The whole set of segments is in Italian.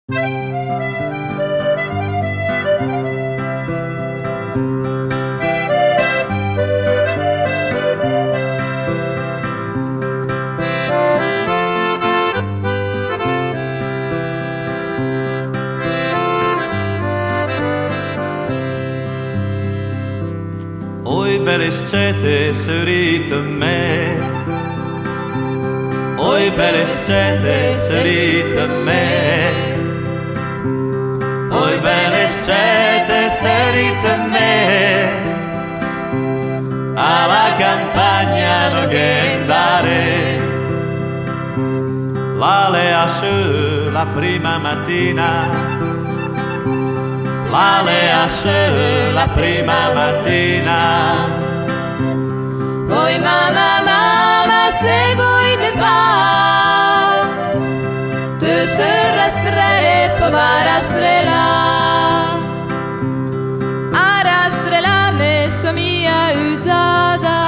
Oi belle scete sărite me, oi belle scete sărite me, oi belle scete sărite me, alla campagna non andare, l'alea su la prima mattina, l'alea su la prima mattina. Oi mamma, mamma, segui de pas, te sera streppo varastrela, arastrela messo mia usada,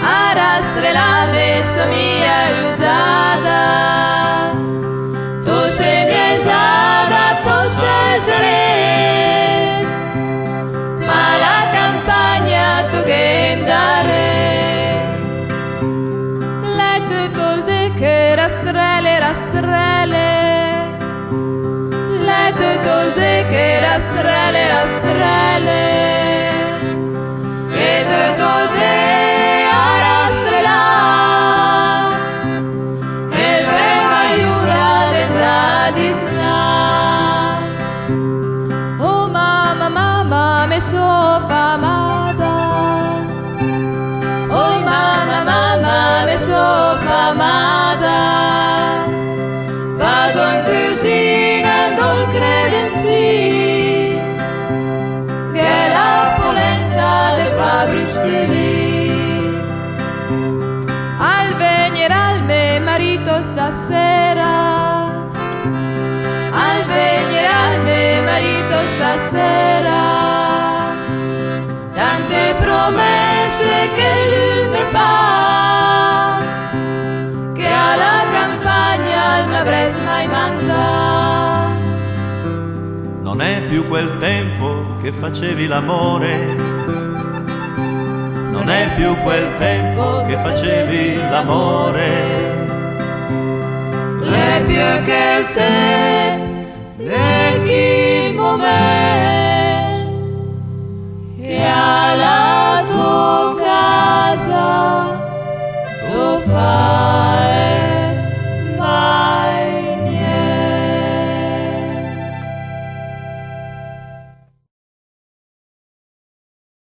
arastrela messo mia usada, tu sei mia usada, tu sei sere, ma la campagna tu gendare, le tue colde che rastrele, rastrele, le tue colde che rastrele, rastrele, le tue colde a rastrela, e il re maiura della disna. Oh mamma, mamma, me so famada, oh mamma, mamma, me so famada, vaso in cucina col credenzi, che la polenta de Fabristevi. Al venire al me marito stasera, al venire al me marito stasera, tante promesse che lui mi fa, che alla campagna non avrei mai mandato. Non è più quel tempo che facevi l'amore, non è più quel tempo che facevi l'amore, Le più che il te di chi momento che alla tua casa tu fai.